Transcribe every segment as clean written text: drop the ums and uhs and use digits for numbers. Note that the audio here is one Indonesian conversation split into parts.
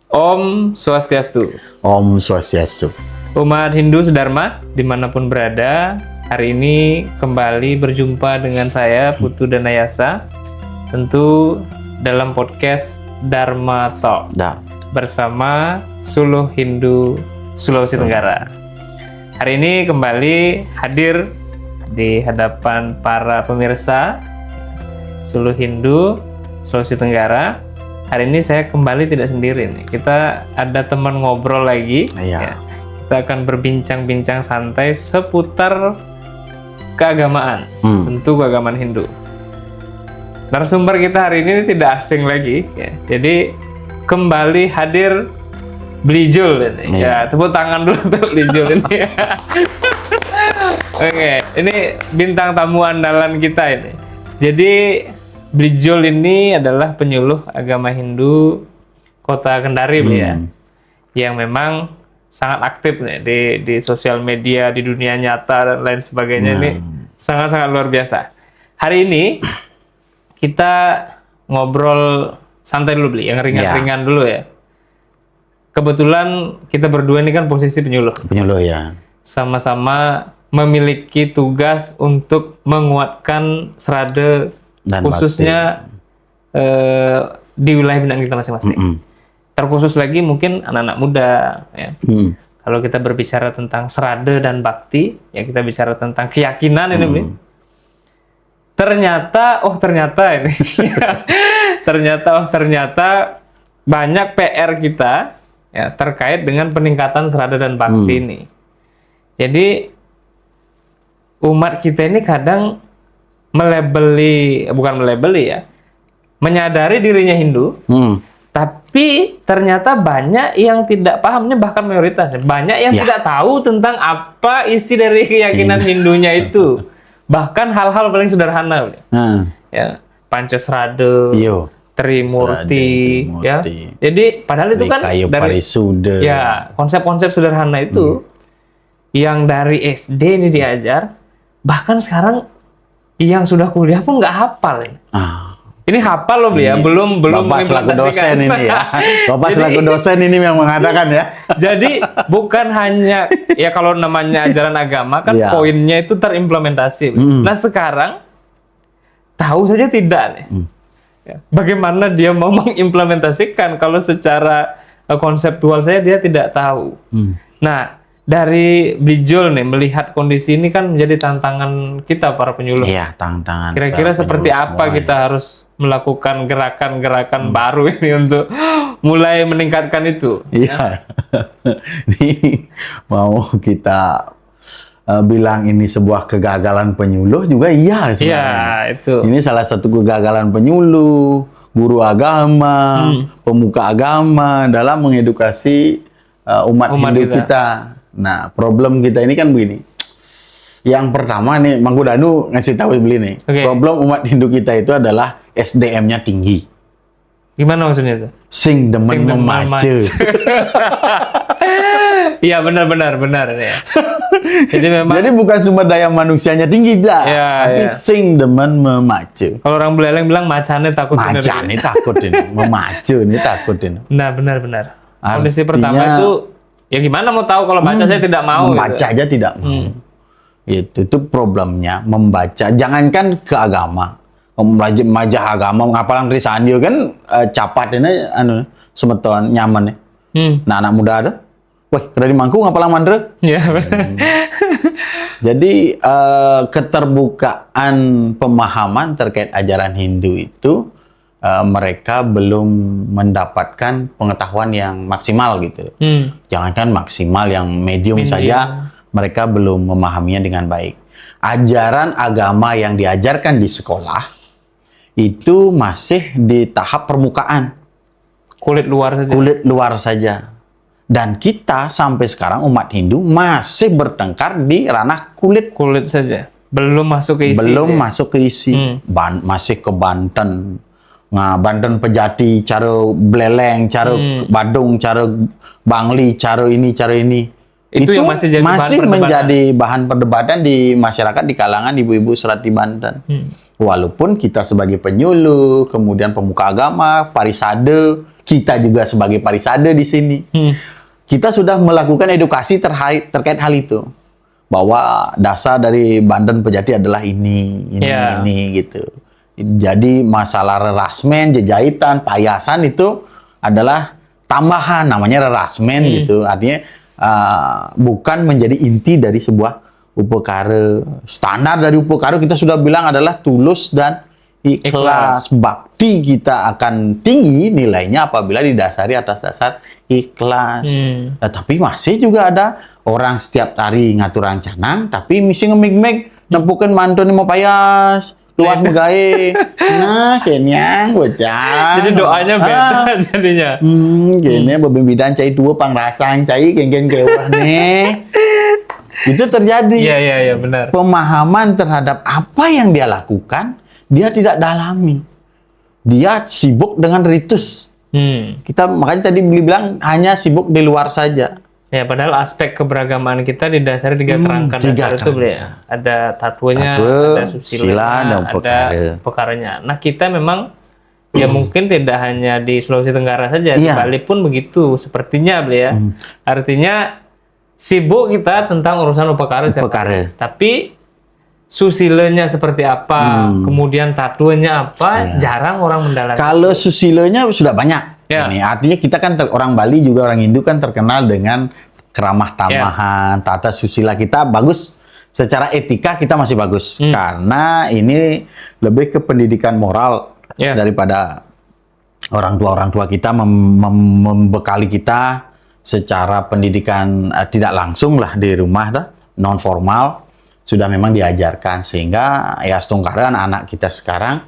Om Swastiastu. Om Swastiastu. Umat Hindu Sedharma dimanapun berada, hari ini kembali berjumpa dengan saya Putu Danayasa, tentu dalam podcast Dharma Talk bersama Suluh Hindu Sulawesi Tenggara. Hari ini kembali hadir di hadapan para pemirsa Suluh Hindu Sulawesi Tenggara. Hari ini saya kembali tidak sendiri nih. Kita ada teman ngobrol lagi. Ya. Kita akan berbincang-bincang santai seputar keagamaan. Tentu keagamaan Hindu. Narasumber kita hari ini tidak asing lagi. Ya. Jadi kembali hadir Blijul ini. Ya, tepuk tangan dulu untuk Blijul ini. Oke, ini bintang tamu andalan kita ini. Jadi Blijul ini adalah penyuluh agama Hindu Kota Kendari, ya, yang memang sangat aktif nih di sosial media, di dunia nyata dan lain sebagainya. Ini sangat-sangat luar biasa. Hari ini kita ngobrol santai dulu, Bli, yang ringan-ringan dulu ya. Kebetulan kita berdua ini kan posisi penyuluh. Penyuluh ya. Sama-sama memiliki tugas untuk menguatkan serada dan khususnya di wilayah binaan kita masing-masing. Terkhusus lagi mungkin anak-anak muda. Ya. Kalau kita berbicara tentang serada dan bakti, ya kita bicara tentang keyakinan ini, Bli. Ternyata ini, ternyata banyak PR kita ya terkait dengan peningkatan serada dan bakti ini. Jadi umat kita ini kadang menyadari dirinya Hindu, tapi ternyata banyak yang tidak paham, ini bahkan mayoritas, banyak yang tidak tahu tentang apa isi dari keyakinan Hindunya itu, bahkan hal-hal paling sederhana, ya, Pancasrada, Trimurti, ya, jadi padahal itu kan dari ya konsep-konsep sederhana itu yang dari SD ini diajar, bahkan sekarang yang sudah kuliah pun nggak hafal ya. Ini hafal loh, ya, belum Bapak selaku dosen ini ya. Bapak selaku dosen ini yang mengadakan ya. Jadi bukan hanya ya kalau namanya ajaran agama kan poinnya itu terimplementasi. Nah sekarang tahu saja tidak nih. Bagaimana dia mau mengimplementasikan kalau secara konseptual saya dia tidak tahu. Nah, dari Blijul nih melihat kondisi ini kan menjadi tantangan kita para penyuluh. Iya, tantangan. Kira-kira seperti apa semuanya kita harus melakukan gerakan-gerakan baru ini untuk mulai meningkatkan itu? Iya. Ini mau kita bilang ini sebuah kegagalan penyuluh juga iya sebenarnya. Iya, itu. Ini salah satu kegagalan penyuluh, guru agama, pemuka agama dalam mengedukasi umat Hindu kita. Nah, problem kita ini kan begini. Yang pertama nih, Mangku Danu ngasih tahu beli nih. Problem umat Hindu kita itu adalah SDM-nya tinggi. Gimana maksudnya itu? Sing demen memace. Iya, benar ya. Jadi bukan sumber daya manusianya tinggi lah, tapi sing demen memace. Kalau orang Beleleng bilang macane takut. Macane takut ini, memace ini takut ini. Nah, benar. Kondisi pertama itu ya gimana mau tahu kalau baca saya tidak mau. Membaca gitu aja tidak mau. Itu problemnya membaca. Jangankan ke agama, membaca agama, ngapalan Trisandio kan capat ini semeton nyaman nih. Nah anak muda ada, wah kena di Mangku ngapalan mandre. Ya. Jadi keterbukaan pemahaman terkait ajaran Hindu itu mereka belum mendapatkan pengetahuan yang maksimal gitu. Jangankan maksimal, yang medium saja mereka belum memahaminya dengan baik. Ajaran agama yang diajarkan di sekolah itu masih di tahap permukaan. Kulit luar saja. Dan kita sampai sekarang umat Hindu masih bertengkar di ranah kulit saja. Belum masuk ke isi. Masih ke Banten. Nah, Banten Pejati, cara Beleleng, cara Badung, cara Bangli, cara ini. Itu yang masih menjadi bahan perdebatan di masyarakat, di kalangan ibu-ibu serat di Banten. Walaupun kita sebagai penyuluh, kemudian pemuka agama, parisade, kita juga sebagai parisade di sini. Kita sudah melakukan edukasi terkait hal itu. Bahwa dasar dari Banten Pejati adalah ini gitu. Jadi masalah rerasmen, jejahitan, payasan itu adalah tambahan, namanya rerasmen gitu. Artinya bukan menjadi inti dari sebuah upekara. Standar dari upekara kita sudah bilang adalah tulus dan ikhlas. Bakti kita akan tinggi nilainya apabila didasari atas dasar ikhlas. Tapi masih juga ada orang setiap hari ngatur rancangan, tapi mesti ngemig-meg, nempukan mantun mau payas, luas megae. Nah, kayaknya bocah. Jadi doanya beda jadinya. Kayaknya bebembidan cai tua pangrasang cai geng-geng kewah nih. Itu terjadi. Iya, benar. Pemahaman terhadap apa yang dia lakukan, dia tidak dalami. Dia sibuk dengan ritus. Kita makanya tadi bilang hanya sibuk di luar saja. Ya, padahal aspek keberagaman kita didasari 3 kerangka dasar itu, Beli. Ada tatunya, ada susila, ada pekaranya. Nah, kita memang ya mungkin tidak hanya di Sulawesi Tenggara saja, di Bali pun begitu sepertinya, Beli ya. Artinya sibuk kita tentang urusan upekara setiap hari. Tapi susilanya seperti apa, kemudian tatunya apa, jarang orang mendalami. Kalau susilanya sudah banyak. Ini artinya kita kan orang Bali juga orang Hindu kan terkenal dengan keramah tamahan, tata susila kita bagus. Secara etika kita masih bagus karena ini lebih ke pendidikan moral daripada orang tua kita membekali kita secara pendidikan tidak langsung lah di rumah non formal sudah memang diajarkan sehingga ya setungkara anak-anak kita sekarang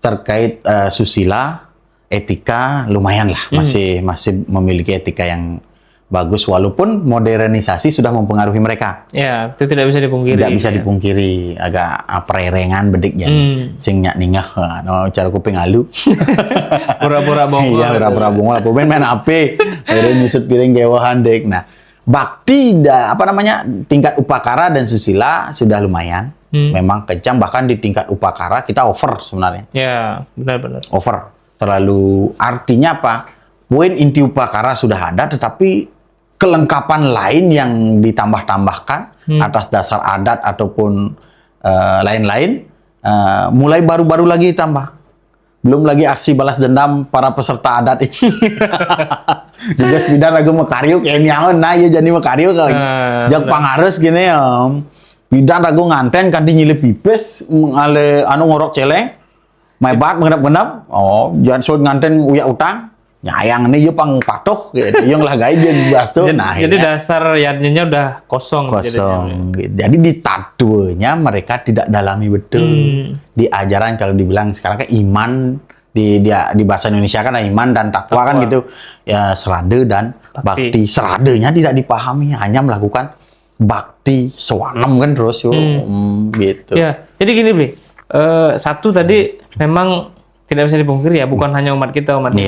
terkait susila etika lumayan lah masih memiliki etika yang bagus walaupun modernisasi sudah mempengaruhi mereka. Ya, itu tidak bisa dipungkiri. Tidak bisa dipungkiri, agak pererengan bedik jadi sing nyak ningah no cara kuping alu. Pura-pura bongol. Iya, pura-pura bongol. Apa main HP. Akhirnya nyusut piring gewahan dek. Nah, bakti tingkat upakara dan susila sudah lumayan. Memang kencang bahkan di tingkat upakara kita over sebenarnya. Ya, benar-benar. Over. Terlalu artinya apa? Poin inti upakara sudah ada, tetapi kelengkapan lain yang ditambah-tambahkan atas dasar adat ataupun lain-lain mulai baru-baru lagi tambah. Belum lagi aksi balas dendam para peserta adat ini. Juga bidan lagu mekario kayak nyaon, nah ya jadi mekario kalau jak pangares gini ya. Bidan lagu nganten kan nyilip pipes anu ngorok celeng. Maibat mengenap-genap, jangan suruh nganten uyak utang, nyayang nih yuk pang patuh, gitu. Yang lah gaya jadi nah, jadi dasar yadnya udah kosong. Jadi di tatunya mereka tidak dalami betul. Di ajaran kalau dibilang sekarang kan iman di bahasa Indonesia kan iman dan takwa kan gitu, ya serade dan bakti. Seradenya tidak dipahami, hanya melakukan bakti sewanam kan terus gitu. Ya, jadi gini Bli. Satu tadi memang tidak bisa dipungkiri ya, bukan hanya umat kita, umat itu.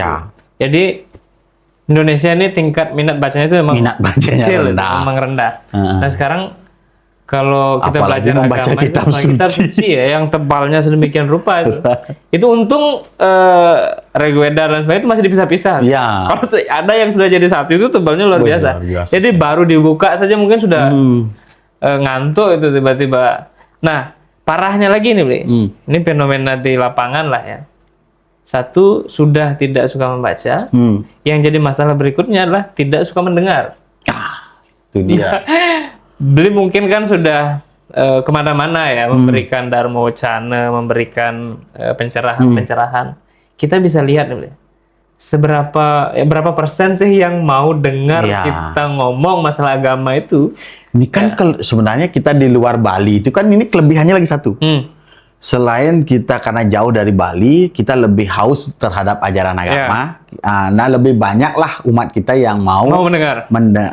Jadi Indonesia ini tingkat minat bacanya itu memang kecil, memang rendah. Nah sekarang kalau kita apalagi belajar membaca agama kitab suci ya, yang tebalnya sedemikian rupa itu untung Rigveda dan sebagainya itu masih dipisah-pisah. Kalau ada yang sudah jadi satu itu tebalnya luar biasa. Jadi baru dibuka saja mungkin sudah ngantuk itu tiba-tiba. Nah parahnya lagi nih, Bli. Ini fenomena di lapangan lah ya. Satu, sudah tidak suka membaca. Yang jadi masalah berikutnya adalah tidak suka mendengar. Itu dia. Bli mungkin kan sudah kemana-mana ya, memberikan dharma wacana, memberikan pencerahan-pencerahan. Kita bisa lihat nih, Bli. Berapa persen sih yang mau dengar kita ngomong masalah agama itu? Ini kan sebenarnya kita di luar Bali itu kan ini kelebihannya lagi satu. Selain kita karena jauh dari Bali, kita lebih haus terhadap ajaran agama. Nah lebih banyaklah umat kita yang mau mendengar,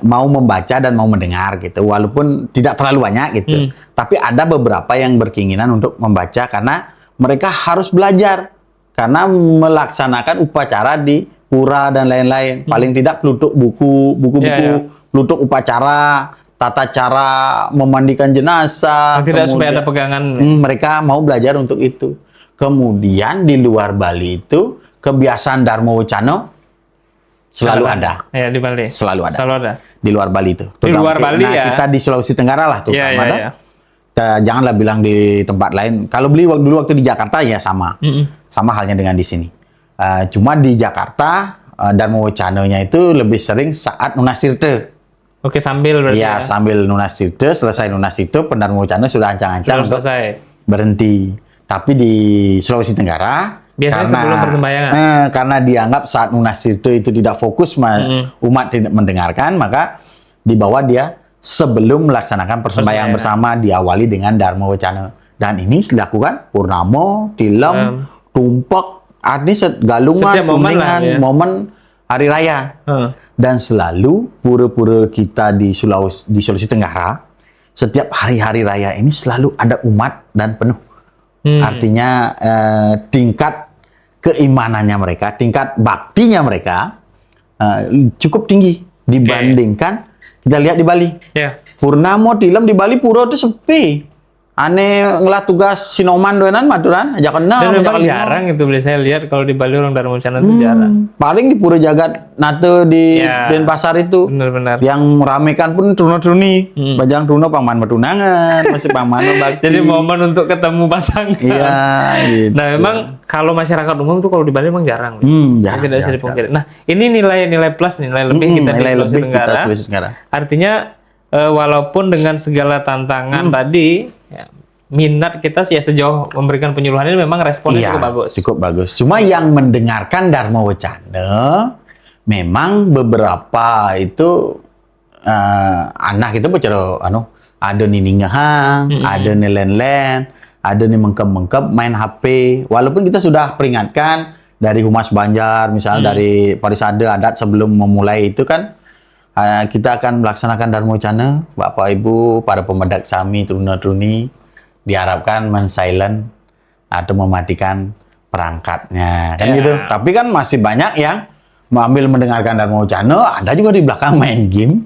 mau membaca dan mau mendengar gitu. Walaupun tidak terlalu banyak gitu. Tapi ada beberapa yang berkeinginan untuk membaca karena mereka harus belajar. Karena melaksanakan upacara di pura dan lain-lain. Paling tidak pelutuk buku-buku, pelutuk upacara, tata cara memandikan jenazah. Tidak supaya ada pegangan. Mereka mau belajar untuk itu. Kemudian di luar Bali itu kebiasaan dharma wacana selalu ada. Ya, di Bali. Selalu ada. Selalu ada. Di luar Bali itu. Di luar Bali ya. Kita di Sulawesi Tenggara lah tuh. Iya, iya. Janganlah bilang di tempat lain. Kalau beli dulu waktu di Jakarta ya sama. Sama halnya dengan di sini. Cuma di Jakarta Dharma Wacananya itu lebih sering saat Nunas Tirta. Oke, sambil berarti Iya, sambil Nunas Tirta, selesai Nunas Tirta, Pendharma Wacana sudah ancang-ancang untuk berhenti. Tapi di Sulawesi Tenggara biasanya sebelum persembahyangan. Karena dianggap saat Nunas Tirta itu tidak fokus, umat tidak mendengarkan, maka dibawa dia sebelum melaksanakan persembahyangan bersama, diawali dengan Dharma Wacana. Dan ini dilakukan Purnamo, Tilem, Tumpak, artinya galungan, kuningan, momen hari raya. Dan selalu pura-pura kita di Sulawesi Tenggara, setiap hari-hari raya ini selalu ada umat dan penuh. Artinya tingkat keimanannya mereka, tingkat baktinya mereka cukup tinggi dibandingkan kita lihat di Bali. Purnamo, Tilem di Bali pura itu sepi. Aneh ngelah tugas sinoman doanan maturan aja kena. Dan memang jarang itu beli saya lihat kalau di Bali orang Dharma Wacana itu jarang. Paling di Pura Jagat Nate di Denpasar itu. Benar-benar. Yang meramekan pun truno-truni. Bajang truno paman bertunangan, masih paman bakti. Jadi momen untuk ketemu pasangan. Iya, gitu. Nah, memang kalau masyarakat umum tuh kalau di Bali memang jarang. Jarang. Tidak bisa dipungkiri. Nah, ini nilai plus, nilai lebih kita di Sulawesi Tenggara. Artinya walaupun dengan segala tantangan tadi, minat kita sih sejauh memberikan penyuluhan ini memang responnya cukup bagus. Cukup bagus. Cuma yang mendengarkan Dharma Wacana, memang beberapa itu anak itu bicara, ada nih ningahang, ada nih len-len, ada nih mengkep-mengkep main HP. Walaupun kita sudah peringatkan dari Humas Banjar, misalnya dari Parisada adat sebelum memulai itu kan. Kita akan melaksanakan Dharma Wacana, Bapak Ibu, para pemedak Sami, Truna-Truni, diharapkan men-silent atau mematikan perangkatnya, kan gitu. Tapi kan masih banyak yang mengambil mendengarkan Dharma Wacana, ada juga di belakang main game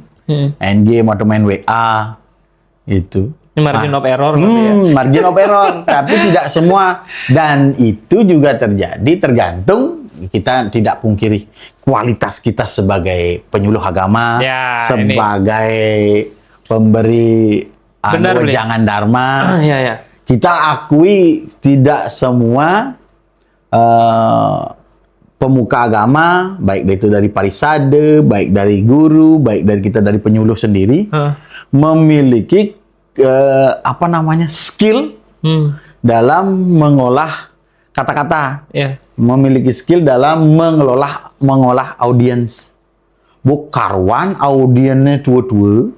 atau main WA, itu. Ini margin of error. Margin of error, tapi tidak semua. Dan itu juga terjadi tergantung, kita tidak pungkiri kualitas kita sebagai penyuluh agama, sebagai pemberi wejangan dharma. Kita akui tidak semua pemuka agama, baik itu dari parisade, baik dari guru, baik dari kita dari penyuluh sendiri, memiliki skill dalam mengolah kata-kata. Memiliki skill dalam mengolah audiens. Bukarwan audiennya tua-tua,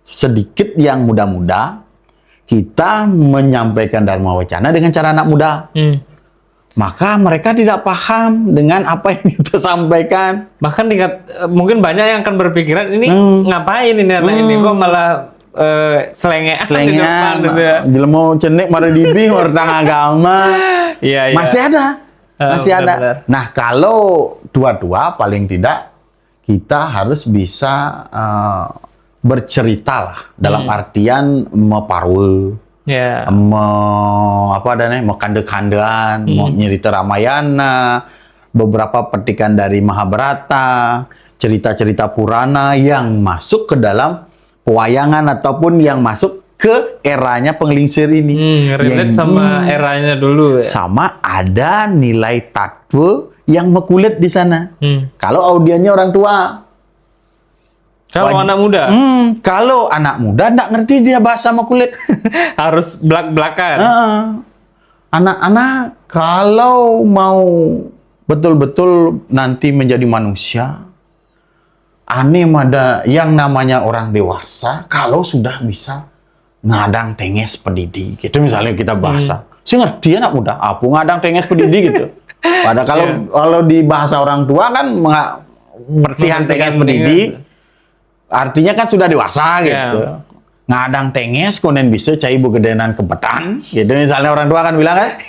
sedikit yang muda-muda, kita menyampaikan Dharma Wacana dengan cara anak muda. Maka mereka tidak paham dengan apa yang kita sampaikan. Bahkan mungkin banyak yang akan berpikiran, ini ngapain ini anak ini, kok malah selengean di depan gitu ya. Jelemo cenik maradibi orang agama. Masih ada. Masih ada. Benar. Nah, kalau dua-dua paling tidak kita harus bisa bercerita lah dalam artian meparwe, mekande-kandean, mau nyerita Ramayana, beberapa petikan dari Mahabharata, cerita-cerita Purana yang masuk ke dalam pewayangan ataupun yang masuk ke eranya penglingsir ini. Relate sama eranya dulu ya. Sama ada nilai tatwa yang mekulit di sana. Kalau audiennya orang tua. Kalau anak muda? Kalau anak muda nggak ngerti dia bahasa mekulit. Harus belak-belakan. Anak-anak kalau mau betul-betul nanti menjadi manusia, ada yang namanya orang dewasa, kalau sudah bisa ngadang tenges pedidi, gitu misalnya kita bahasa. Saya ngerti anak muda, apa ngadang tenges pedidi gitu. Padahal kalau di bahasa orang tua kan bersihan tenges pedidi, artinya kan sudah dewasa gitu. Ngadang tenges konen bisa cai bugedenan kebetan, gitu misalnya orang tua kan bilang kan,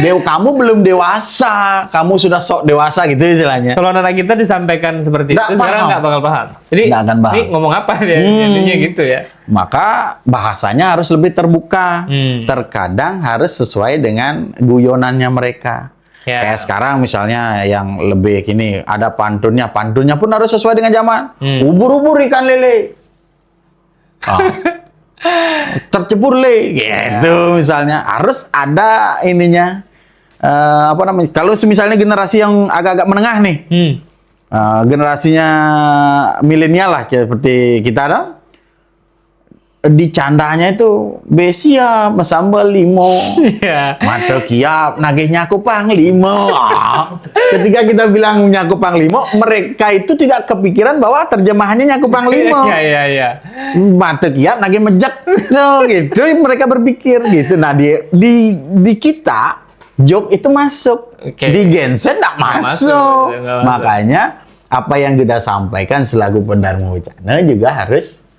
kamu belum dewasa, kamu sudah sok dewasa gitu istilahnya. Kalau anak kita disampaikan seperti itu, sekarang nggak bakal paham. Jadi ini ngomong apa dia, jadinya gitu ya. Maka bahasanya harus lebih terbuka, terkadang harus sesuai dengan guyonannya mereka. Ya. Kayak sekarang misalnya yang lebih gini, ada pantunnya pun harus sesuai dengan zaman. Ubur-ubur ikan lele. Tercebur le, gitu misalnya. Harus ada ininya. Apa namanya? Kalau misalnya generasi yang agak-agak menengah nih, generasinya milenial lah seperti kita ada. Dicandanya itu besia mesambal limo, mata kiap nagihnya aku panglimo. Ketika kita bilang nyaku panglimo, mereka itu tidak kepikiran bahwa terjemahannya nyaku panglimo. Mata kiap nagih mejek, gitu mereka berpikir gitu. Nah di kita joke itu masuk, di genset nggak masuk. Makanya apa yang kita sampaikan selaku Pendharma Wicana juga harus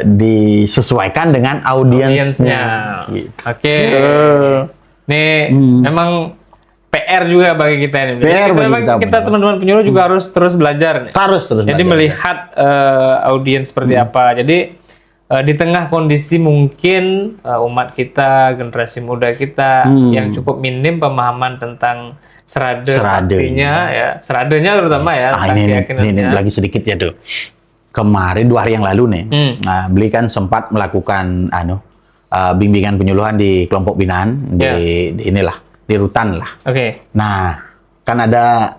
disesuaikan dengan audiensnya. Gitu. Oke. Ini memang PR juga bagi kita ini. PR Jadi kita teman-teman penyuluh juga harus terus belajar. Harus terus Jadi belajar. melihat audiens seperti apa. Jadi di tengah kondisi mungkin umat kita, generasi muda kita yang cukup minim pemahaman tentang artinya ya, seradenya terutama ya. Ini lagi sedikit ya tuh. Kemarin 2 hari yang lalu nih, beliau kan sempat melakukan bimbingan penyuluhan di kelompok binaan di inilah di Rutan lah. Nah, kan ada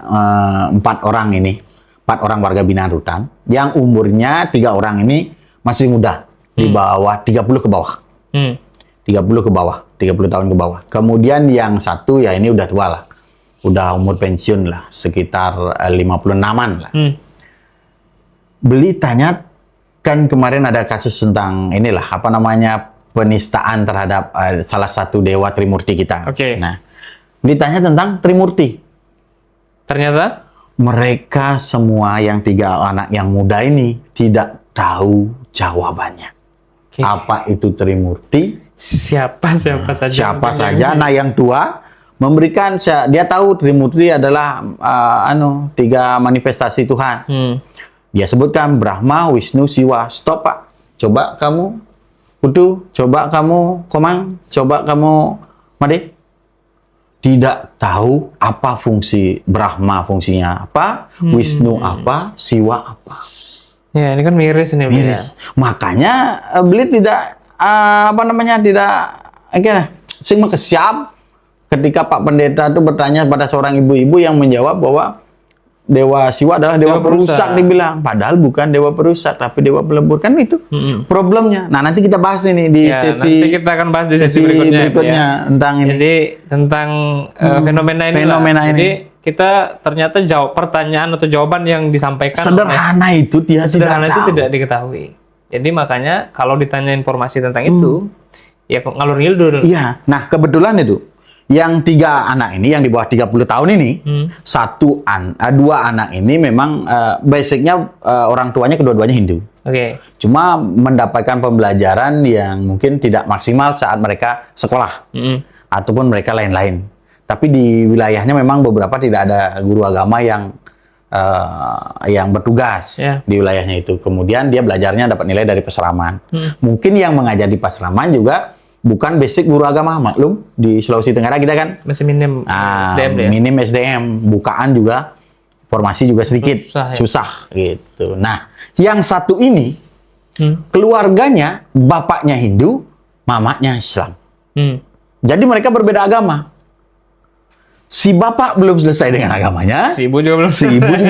4 orang warga binaan Rutan yang umurnya 3 orang ini masih muda, di bawah 30 ke bawah. 30 ke bawah, 30 tahun ke bawah. Kemudian yang satu ya ini udah tua lah. Udah umur pensiun lah, sekitar 56-an lah. Beli tanya, kan kemarin ada kasus tentang inilah apa namanya penistaan terhadap salah satu dewa Trimurti kita. Nah, ditanya tentang Trimurti. Ternyata mereka semua yang 3 anak yang muda ini tidak tahu jawabannya. Apa itu Trimurti? Siapa saja. Nah, yang tua memberikan, dia tahu Trimurti adalah 3 manifestasi Tuhan. Dia sebutkan Brahma, Wisnu, Siwa. Stop, Pak. Coba kamu Putu, coba kamu Komang, coba kamu Made. Tidak tahu apa fungsi Brahma, fungsinya apa, Wisnu apa, Siwa apa. Ya, ini kan miris ini. Miris. Makanya beliau tidak sing kesiap ketika Pak Pendeta itu bertanya pada seorang ibu-ibu yang menjawab bahwa Dewa Siwa adalah dewa perusak, dibilang. Padahal bukan dewa perusak, tapi dewa pelebur. Kan itu problemnya. Nah, nanti kita bahas ini di sesi. Nanti kita akan bahas di sesi berikutnya tentang ini. Jadi tentang fenomena ini. Jadi kita ternyata pertanyaan atau jawaban yang disampaikan sederhana itu tidak diketahui. Jadi makanya kalau ditanya informasi tentang itu, ya kok ngalur ngidul. Iya. Nah, kebetulan itu yang 3 anak ini yang di bawah 30 tahun ini, 2 anak ini memang basicnya orang tuanya kedua-duanya Hindu. Cuma mendapatkan pembelajaran yang mungkin tidak maksimal saat mereka sekolah ataupun mereka lain-lain. Tapi di wilayahnya memang beberapa tidak ada guru agama yang bertugas di wilayahnya itu. Kemudian dia belajarnya dapat nilai dari peseraman. Mungkin yang mengajar di peseraman juga bukan basic guru agama, maklum di Sulawesi Tenggara kita kan masih minim SDM ya? Minim SDM, bukaan juga formasi juga sedikit susah gitu. Nah, yang satu ini keluarganya bapaknya Hindu, mamanya Islam. Jadi mereka berbeda agama. Si bapak belum selesai dengan agamanya, si ibu juga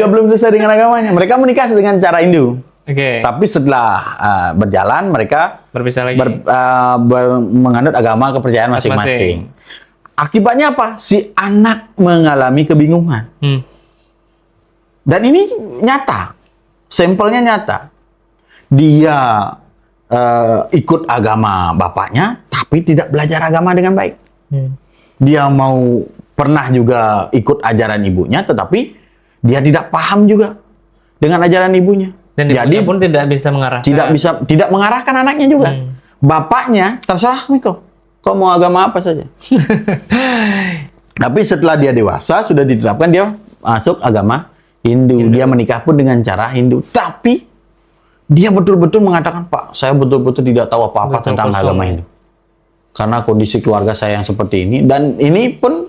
belum selesai dengan agamanya. Mereka menikah dengan cara Hindu. Tapi setelah berjalan mereka berpisah lagi, menganut agama kepercayaan masing-masing. Akibatnya apa? Si anak mengalami kebingungan. Dan ini nyata, sampelnya nyata. Dia ikut agama bapaknya, tapi tidak belajar agama dengan baik. Dia pernah juga ikut ajaran ibunya, tetapi dia tidak paham juga dengan ajaran ibunya. Dan ibunya pun tidak bisa mengarahkan. Tidak mengarahkan anaknya juga. Bapaknya terserah Miko, kau mau agama apa saja. Tapi setelah dia dewasa sudah ditetapkan dia masuk agama Hindu. Dia menikah pun dengan cara Hindu. Tapi dia betul-betul mengatakan, Pak, saya betul-betul tidak tahu apa-apa tentang agama Hindu. Karena kondisi keluarga saya yang seperti ini, dan ini pun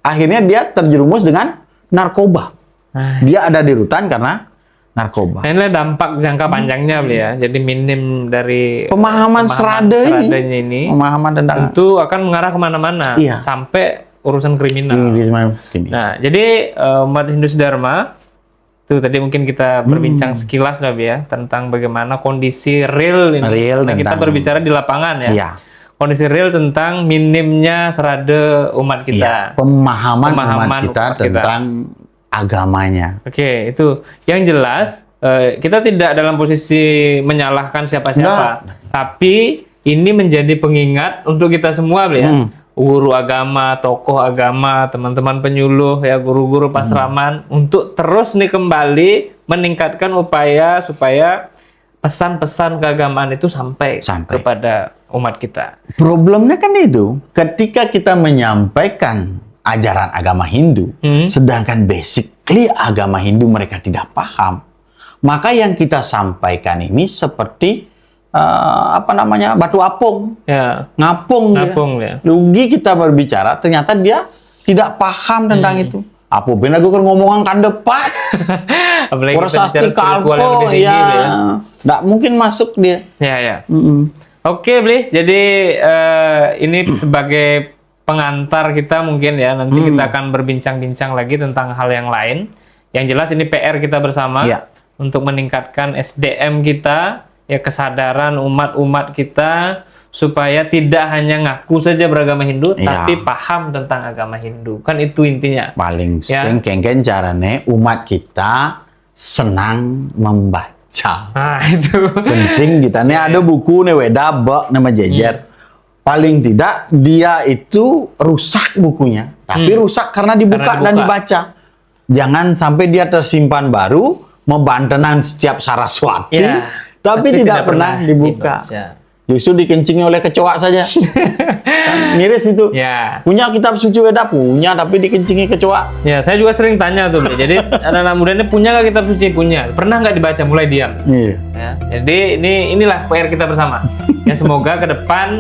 akhirnya dia terjerumus dengan narkoba. Nah, Dia ada di rutan karena narkoba. inilah dampak jangka panjangnya beli ya. Jadi minim dari Pemahaman seradanya ini pemahaman tentang tentu akan mengarah kemana-mana Iya. sampai urusan kriminal. ini. Nah, jadi umat Hindu Dharma itu tadi mungkin kita berbincang sekilas lah ya tentang bagaimana kondisi real ini. Real Nah, kita tentang- berbicara di lapangan ya. Iya. Kondisi real tentang minimnya serada umat kita. Iya. Pemahaman umat kita umat kita. tentang agamanya. Oke, itu yang jelas kita tidak dalam posisi menyalahkan siapa-siapa, tapi ini menjadi pengingat untuk kita semua ya. Guru agama, tokoh agama, teman-teman penyuluh, ya guru-guru pasraman untuk terus nih kembali meningkatkan upaya supaya pesan-pesan keagamaan itu sampai kepada umat kita. Problemnya kan itu, ketika kita menyampaikan ajaran agama Hindu, sedangkan basically agama Hindu mereka tidak paham, maka yang kita sampaikan ini seperti batu apung, Ya, ngapung ya. Rugi kita berbicara, ternyata dia tidak paham tentang itu. Apa benar gue ngomongan kan depan? Apalagi kita Prasasti bicara spiritual yang kalpo, lebih tinggi ya. nggak mungkin masuk dia. Ya. Oke, Bli. Jadi ini sebagai pengantar kita mungkin ya. Nanti kita akan berbincang-bincang lagi tentang hal yang lain. Yang jelas ini PR kita bersama untuk meningkatkan SDM kita, ya kesadaran umat-umat kita supaya tidak hanya ngaku saja beragama Hindu, tapi paham tentang agama Hindu. Kan itu intinya. Paling sengkengken caranya umat kita senang membaca. Nah, itu. Penting kita. Nih ada buku nih Wedabak nama jejer. Paling tidak dia itu rusak bukunya, tapi rusak karena dibuka dan dibaca. Jangan sampai dia tersimpan baru, membantenan setiap Saraswati, tapi tidak pernah dibuka. Justru dikencingi oleh kecoa saja. Kan miris itu. Ya. Punya kitab suci Weda, punya, tapi dikencingi kecoa. Ya, saya juga sering tanya tuh, Bli. Jadi anak-anak muda ini punya nggak kitab suci? Punya. Pernah nggak dibaca? Mulai diam. Iya. Ya, jadi inilah PR kita bersama. Ya, semoga ke depan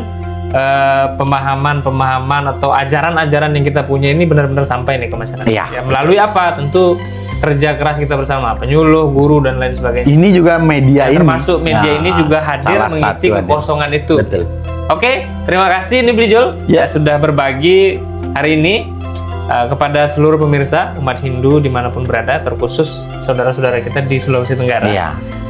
pemahaman atau ajaran-ajaran yang kita punya ini benar-benar sampai nih ke masyarakat. Ya, melalui apa? Tentu kerja keras kita bersama, penyuluh, guru dan lain sebagainya. Ini juga media ini. Termasuk media ini juga hadir mengisi kekosongan itu. Betul. Oke, terima kasih nih Bli Jul sudah berbagi hari ini kepada seluruh pemirsa umat Hindu dimanapun berada, terkhusus saudara-saudara kita di Sulawesi Tenggara.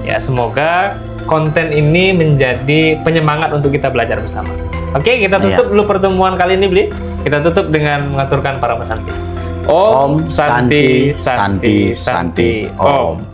Ya, semoga konten ini menjadi penyemangat untuk kita belajar bersama. Oke, kita tutup dulu pertemuan kali ini, Bli. Kita tutup dengan mengaturkan para pesan kita. Om Santi Santi Santi Om.